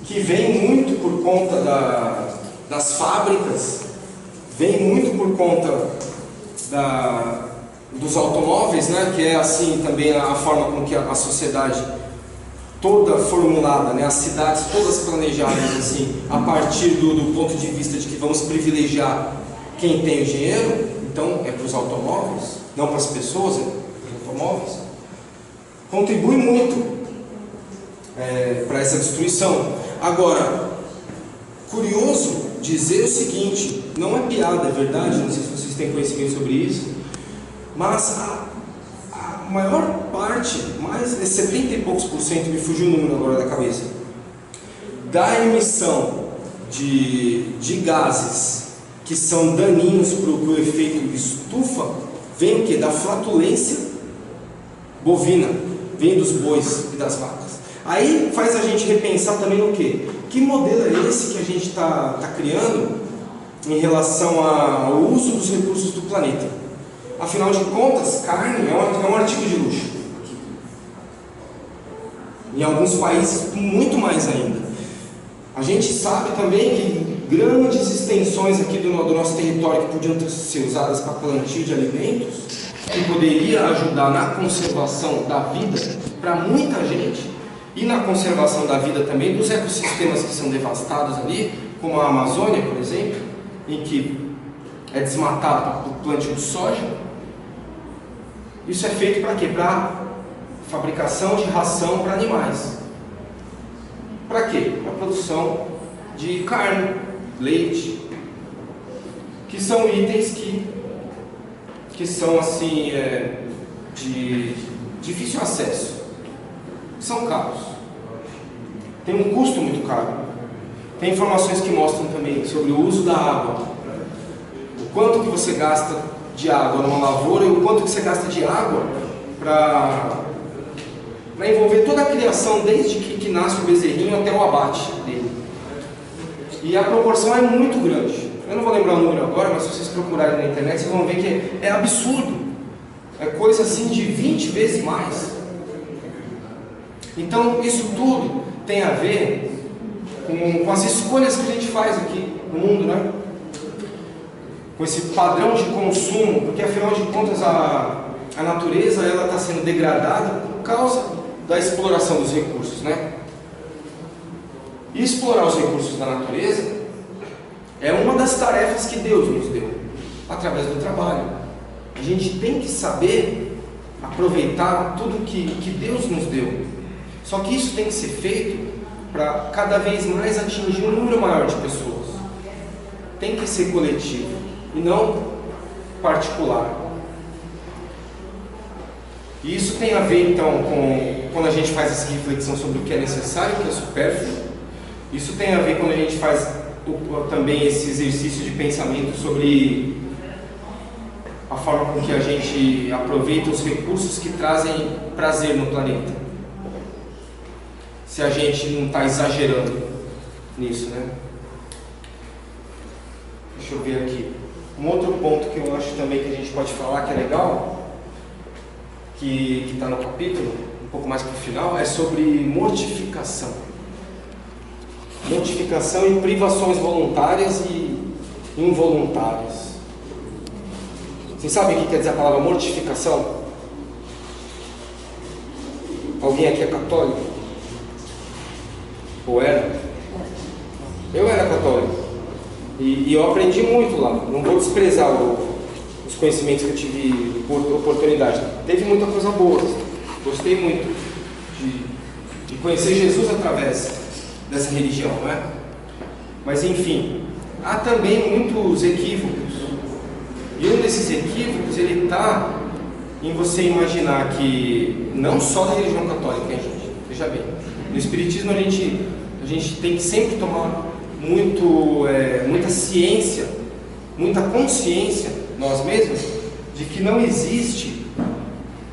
que vem muito por conta das fábricas, vem muito por conta dos automóveis, né? Que é assim também a forma com que a sociedade toda formulada, né? As cidades todas planejadas assim, a partir do ponto de vista de que vamos privilegiar quem tem o dinheiro. Então é para os automóveis, não para as pessoas, é para os automóveis. Contribui muito para essa destruição. Agora, curioso dizer o seguinte, não é piada, é verdade, não sei se vocês têm conhecimento sobre isso, mas a maior parte, mais de 70 e poucos %, me fugiu o número agora da cabeça, da emissão de gases que são daninhos para o efeito estufa, vem o que? Da flatulência bovina, vem dos bois e das vacas. Aí faz a gente repensar também no que? Que modelo é esse que a gente está criando em relação ao uso dos recursos do planeta? Afinal de contas, carne é um artigo de luxo. Em alguns países, muito mais ainda. A gente sabe também que grandes extensões aqui do nosso território que podiam ser usadas para plantio de alimentos, que poderia ajudar na conservação da vida para muita gente, e na conservação da vida também dos ecossistemas que são devastados ali, como a Amazônia, por exemplo, em que é desmatado para o plantio de soja. Isso é feito para quê? Para fabricação de ração para animais. Para quê? Para a produção de carne, leite, que são itens que são assim de difícil acesso, são caros, tem um custo muito caro. Tem informações que mostram também sobre o uso da água, o quanto que você gasta de água numa lavoura e o quanto que você gasta de água para envolver toda a criação, desde que nasce o bezerrinho até o abate dele. E a proporção é muito grande. Eu não vou lembrar o número agora, mas se vocês procurarem na internet, vocês vão ver que é absurdo. É coisa assim de 20 vezes mais. Então, isso tudo tem a ver com as escolhas que a gente faz aqui no mundo, né? Com esse padrão de consumo, porque afinal de contas a natureza ela está sendo degradada por causa da exploração dos recursos, né? E explorar os recursos da natureza é uma das tarefas que Deus nos deu, através do trabalho. A gente tem que saber aproveitar tudo que Deus nos deu. Só que isso tem que ser feito para cada vez mais atingir um número maior de pessoas. Tem que ser coletivo e não particular. E isso tem a ver então com quando a gente faz essa reflexão sobre o que é necessário e o que é supérfluo. Isso tem a ver quando a gente faz também esse exercício de pensamento sobre a forma com que a gente aproveita os recursos que trazem prazer no planeta. Se a gente não está exagerando nisso, né? Deixa eu ver aqui. Um outro ponto que eu acho também que a gente pode falar que é legal, que está no capítulo, um pouco mais para o final, é sobre mortificação. Mortificação e privações voluntárias e involuntárias. Vocês sabem o que quer dizer a palavra mortificação? Alguém aqui é católico? Ou era? Eu era católico. E eu aprendi muito lá. Não vou desprezar os conhecimentos que eu tive por oportunidade. Teve muita coisa boa. Gostei muito de conhecer Jesus através dessa religião, não é? Mas enfim, há também muitos equívocos. E um desses equívocos, ele está em você imaginar que, não só da religião católica, hein, gente? Veja bem, no Espiritismo a gente tem que sempre tomar muita ciência, muita consciência, nós mesmos, de que não existe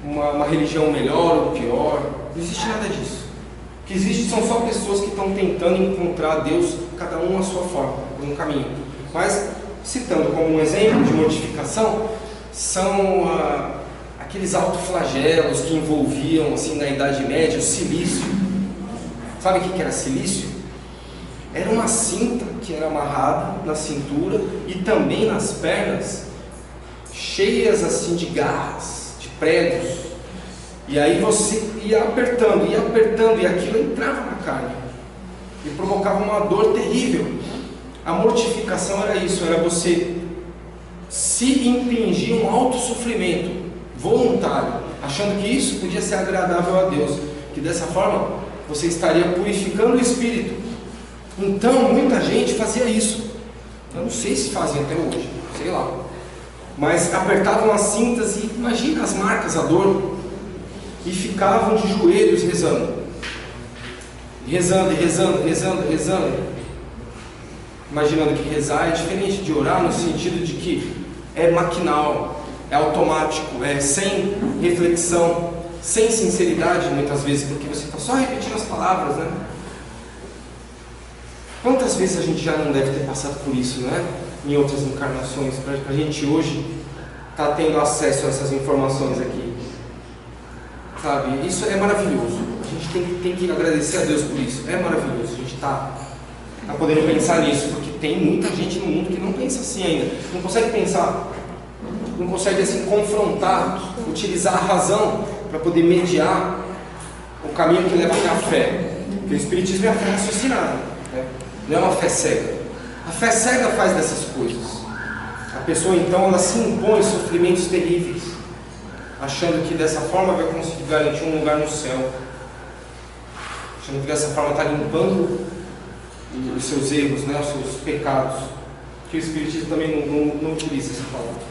uma religião melhor ou pior, não existe nada disso. O que existe são só pessoas que estão tentando encontrar Deus, cada um à sua forma, por um caminho. Mas, citando como um exemplo de mortificação, são aqueles autoflagelos que envolviam, assim, na Idade Média, o cilício. Sabe o que era cilício? Era uma cinta que era amarrada na cintura e também nas pernas, cheias assim de garras, de pregos. E aí você ia apertando, e aquilo entrava na carne e provocava uma dor terrível. A mortificação era isso, era você se impingir um alto sofrimento voluntário, achando que isso podia ser agradável a Deus, que dessa forma você estaria purificando o espírito. Então muita gente fazia isso. Eu não sei se fazem até hoje, sei lá, mas apertavam as cintas e imagina as marcas, a dor, e ficavam de joelhos rezando, imaginando que rezar é diferente de orar, no sentido de que é maquinal, é automático, é sem reflexão, sem sinceridade muitas vezes, porque você está só repetindo as palavras, né? Quantas vezes a gente já não deve ter passado por isso, né? Em outras encarnações, para a gente hoje estar tendo acesso a essas informações aqui, sabe? Isso é maravilhoso. A gente tem que agradecer a Deus por isso. É maravilhoso. A gente está podendo pensar nisso, porque tem muita gente no mundo que não pensa assim ainda, não consegue pensar, não consegue assim confrontar, utilizar a razão para poder mediar o caminho que leva até a fé. Porque o Espiritismo é a fé raciocinada, né? Não é uma fé cega. A fé cega faz dessas coisas. A pessoa então ela se impõe sofrimentos terríveis, achando que dessa forma vai conseguir garantir um lugar no céu, achando que dessa forma está limpando os seus erros, né, os seus pecados, que o Espiritismo também não utiliza essa palavra.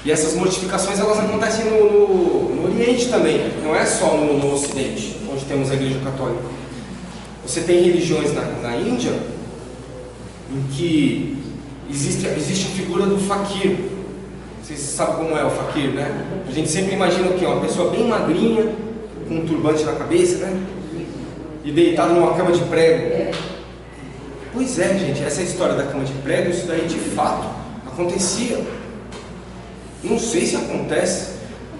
E essas mortificações elas acontecem no Oriente também, não é só no Ocidente, onde temos a Igreja Católica. Você tem religiões na Índia em que existe a figura do fakir. Vocês sabem como é o fakir, né? A gente sempre imagina o quê? Uma pessoa bem magrinha, com um turbante na cabeça, né? E deitado numa cama de prego. Pois é, gente, essa história da cama de prego, isso daí de fato acontecia. Não sei se acontece,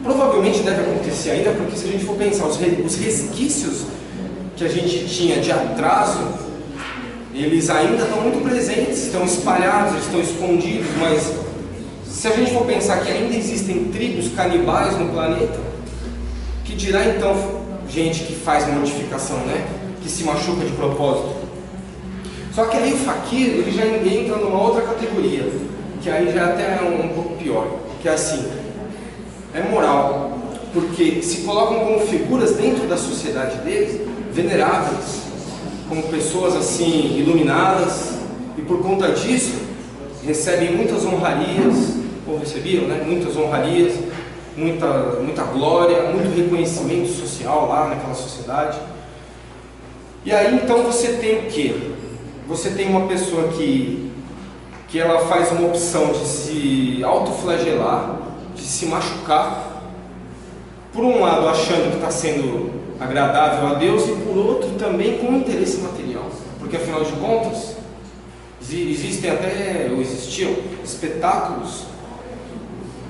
provavelmente deve acontecer ainda, porque se a gente for pensar, os resquícios que a gente tinha de atraso, eles ainda estão muito presentes, estão espalhados, estão escondidos, mas se a gente for pensar que ainda existem tribos canibais no planeta, que dirá então gente que faz mortificação, né? Que se machuca de propósito. Só que aí o fakir, ele já entra numa outra categoria, que aí já até é um pouco pior, que é assim, é moral, porque se colocam como figuras dentro da sociedade deles, veneráveis, como pessoas assim, iluminadas, e por conta disso, recebem muitas honrarias, ou recebiam, né? Muitas honrarias, muita glória, muito reconhecimento social lá naquela sociedade. E aí então você tem o quê? Você tem uma pessoa que ela faz uma opção de se autoflagelar, de se machucar, por um lado achando que está sendo agradável a Deus, e por outro também com interesse material, porque afinal de contas existem até, ou existiam, espetáculos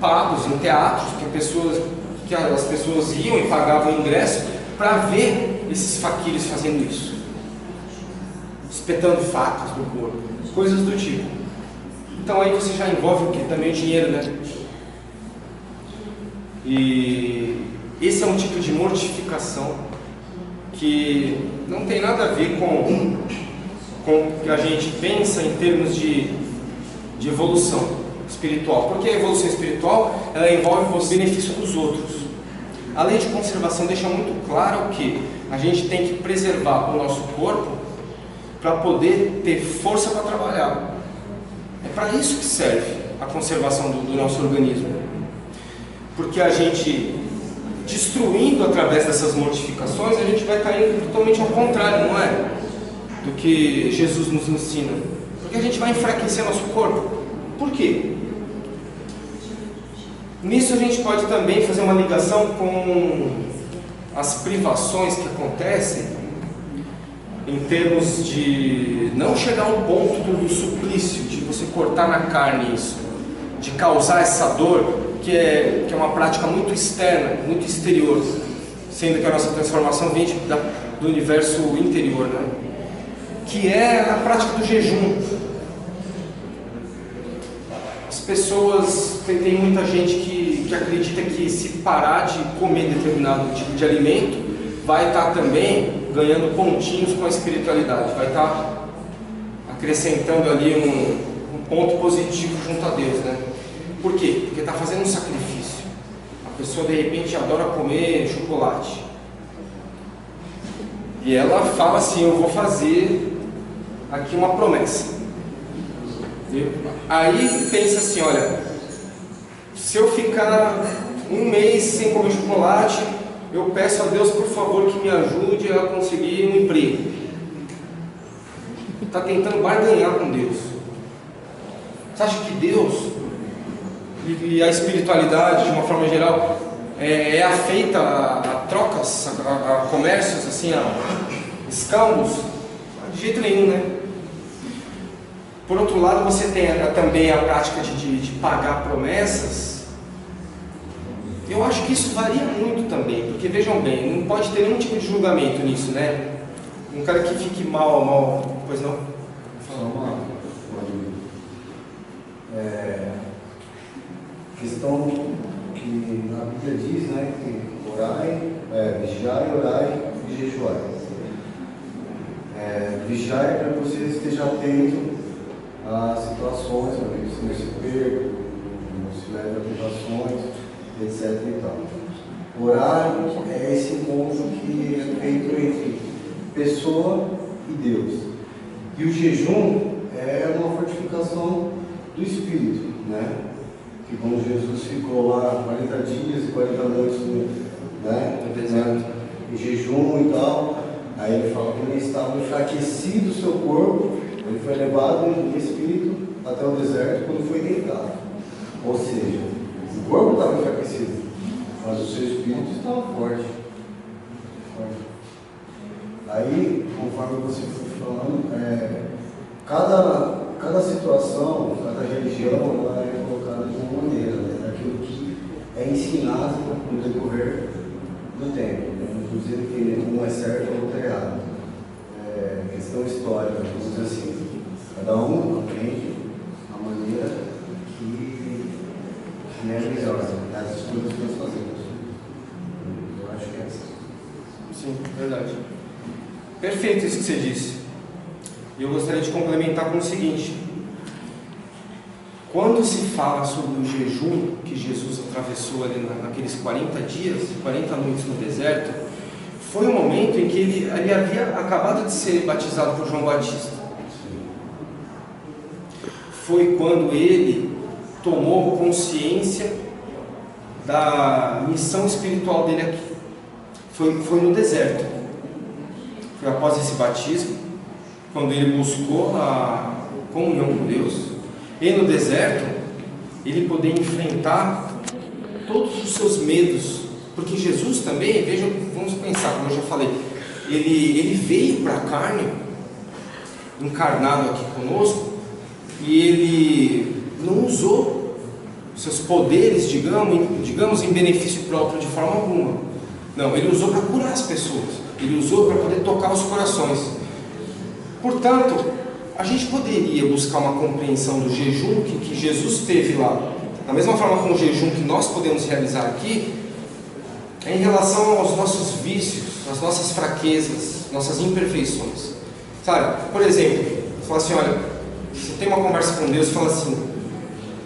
pagos em teatros que as pessoas iam e pagavam ingresso para ver esses faquires fazendo isso, espetando facas no corpo, coisas do tipo. Então aí você já envolve o que? Também o dinheiro, né? E esse é um tipo de mortificação que não tem nada a ver com o que a gente pensa em termos de evolução espiritual. Porque a evolução espiritual, ela envolve o benefício dos outros. A lei de conservação deixa muito claro que a gente tem que preservar o nosso corpo para poder ter força para trabalhar. É para isso que serve a conservação do nosso organismo. Porque a gente, destruindo através dessas mortificações, a gente vai estar indo totalmente ao contrário, não é? Do que Jesus nos ensina. Porque a gente vai enfraquecer nosso corpo. Por quê? Nisso a gente pode também fazer uma ligação com as privações que acontecem em termos de não chegar ao ponto do suplício, de você cortar na carne isso, de causar essa dor, que é uma prática muito externa, muito exterior, sendo que a nossa transformação vem do universo interior, né? Que é a prática do jejum. As pessoas, tem muita gente que acredita que se parar de comer determinado tipo de alimento, vai estar também ganhando pontinhos com a espiritualidade, vai estar acrescentando ali um ponto positivo junto a Deus, né? Por quê? Porque está fazendo um sacrifício. A pessoa de repente adora comer chocolate e ela fala assim: eu vou fazer aqui uma promessa. Aí pensa assim: olha, se eu ficar um mês sem comer chocolate, eu peço a Deus, por favor, que me ajude a conseguir um emprego. Está tentando barganhar com Deus. Você acha que Deus e a espiritualidade, de uma forma geral, é afeita a trocas, a comércios, assim, a escambos? De jeito nenhum, né? Por outro lado, você tem também a prática de pagar promessas. Eu acho que isso varia muito também, porque vejam bem, não pode ter nenhum tipo de julgamento nisso, né? Um cara que fique mal, pois não? Vou falar uma questão que na Bíblia diz, né, que orai, vigiai, orai e jejuai. Vigiai é para que você esteja atento às situações, para que você não se perca, não se leve a privações, etc. e tal. Orar é esse encontro que é feito entre pessoa e Deus. E o jejum é uma fortificação do espírito, né? Que quando Jesus ficou lá 40 dias e 40 noites, né? Em jejum e tal, aí ele fala que ele estava enfraquecido o seu corpo, ele foi levado em espírito até o deserto quando foi deitado. Ou seja, o corpo estava enfraquecido, mas o seu espírito estava forte. Aí, conforme você foi falando, cada situação, cada religião, ela é colocada de uma maneira, né? Aquilo que é ensinado no decorrer do tempo. Né? Não estou dizendo que um é certo ou outro é errado. É questão histórica, vamos dizer assim. Cada um aprende a maneira que é melhor, das escolhas que nós fazemos. Eu acho que é assim. Sim, verdade. Perfeito isso que você disse. E eu gostaria de complementar com o seguinte: quando se fala sobre o jejum que Jesus atravessou ali naqueles 40 dias, 40 noites no deserto, foi um momento em que ele havia acabado de ser batizado por João Batista. Foi quando ele tomou consciência da missão espiritual dele aqui. Foi no deserto. Foi após esse batismo, quando ele buscou a comunhão com Deus. E no deserto, ele poder enfrentar todos os seus medos. Porque Jesus também, vejam, vamos pensar, como eu já falei, ele veio para a carne, encarnado aqui conosco, e ele não usou seus poderes, digamos, em benefício próprio de forma alguma. Não, ele usou para curar as pessoas, ele usou para poder tocar os corações. Portanto, a gente poderia buscar uma compreensão do jejum que Jesus teve lá, da mesma forma como o jejum que nós podemos realizar aqui, é em relação aos nossos vícios, às nossas fraquezas, nossas imperfeições. Sabe, por exemplo, você fala assim, olha, você tem uma conversa com Deus e fala assim,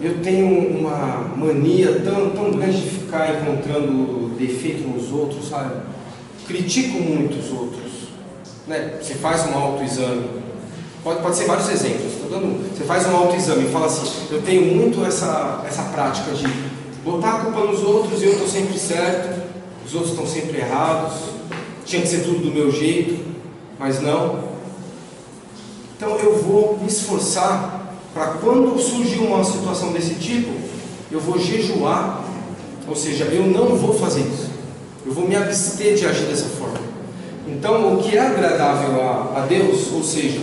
eu tenho uma mania tão grande de ficar encontrando defeito nos outros, sabe? Critico muito os outros, né? Você faz um autoexame, pode ser vários exemplos, você faz um autoexame e fala assim, eu tenho muito essa prática de botar a culpa nos outros e eu estou sempre certo, os outros estão sempre errados, tinha que ser tudo do meu jeito, mas não. Então eu vou me esforçar para quando surgir uma situação desse tipo, eu vou jejuar, ou seja, eu não vou fazer isso, eu vou me abster de agir dessa forma. Então o que é agradável a Deus, ou seja,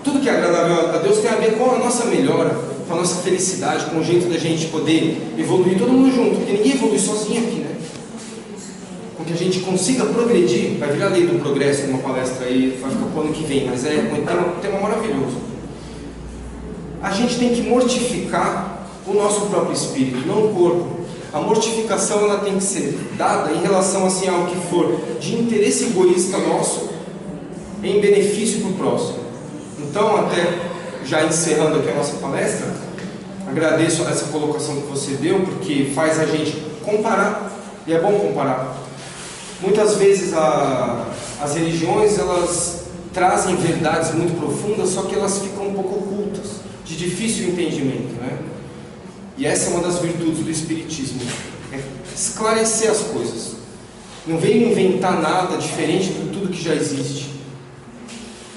tudo que é agradável a Deus tem a ver com a nossa melhora, com a nossa felicidade, com o jeito da gente poder evoluir todo mundo junto, porque ninguém evolui sozinho aqui, né? Com que a gente consiga progredir, vai vir a lei do progresso numa palestra aí, vai ficar pro ano que vem, mas é um tema maravilhoso. A gente tem que mortificar o nosso próprio espírito, não o corpo. A mortificação ela tem que ser dada em relação assim, ao que for de interesse egoísta nosso em benefício para o próximo. Então, até já encerrando aqui a nossa palestra, agradeço essa colocação que você deu, porque faz a gente comparar, e é bom comparar. Muitas vezes as religiões elas trazem verdades muito profundas, só que elas ficam um pouco ocultas, de difícil entendimento, né? E essa é uma das virtudes do Espiritismo, é esclarecer as coisas. Não veio inventar nada diferente de tudo que já existe.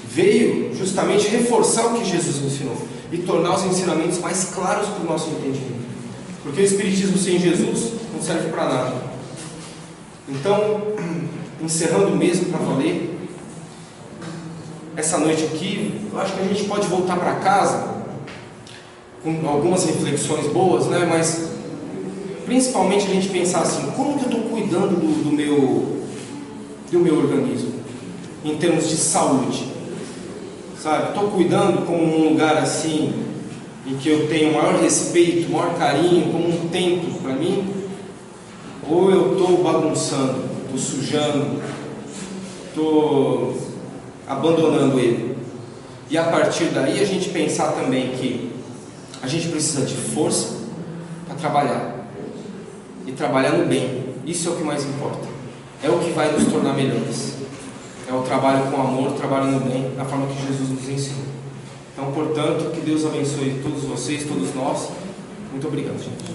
Veio justamente reforçar o que Jesus ensinou e tornar os ensinamentos mais claros para o nosso entendimento. Porque o Espiritismo sem Jesus não serve para nada. Então, encerrando mesmo para valer, essa noite aqui, eu acho que a gente pode voltar para casa com algumas reflexões boas, né? Mas principalmente a gente pensar assim, como que eu estou cuidando do meu organismo em termos de saúde, sabe? Estou cuidando como um lugar assim em que eu tenho maior respeito, maior carinho, como um templo para mim, ou eu estou bagunçando, estou sujando, estou abandonando ele. E a partir daí a gente pensar também que a gente precisa de força para trabalhar, e trabalhar no bem. Isso é o que mais importa, é o que vai nos tornar melhores, é o trabalho com amor, o trabalho no bem, da forma que Jesus nos ensinou. Então, portanto, que Deus abençoe todos vocês, todos nós. Muito obrigado, gente.